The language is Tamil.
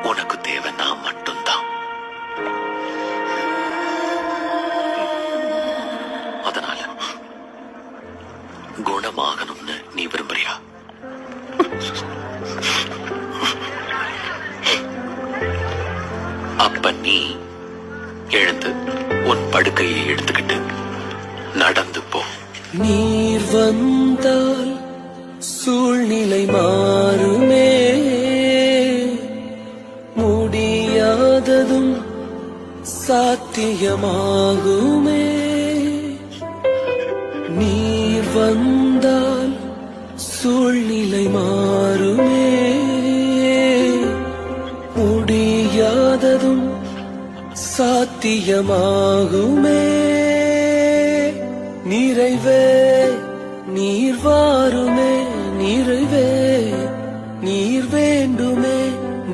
உனக்கு தேவை நான் மட்டும்தான். அதனால குணமாகணும்னு நீ விரும்புறியா? அப்ப நீ எழுந்து உன் படுக்கையை எடுத்துக்கிட்டு நடந்து போ. நீர் வந்தால் சூழ்நிலை மாறுமே, முடியாததும் சாத்தியமாகுமே. நீர் வந்தால் சூழ்நிலை மாறுமே, முடியாததும் சாத்தியமாகுமே. நிறைவே நீர் வாருமே, நிறைவே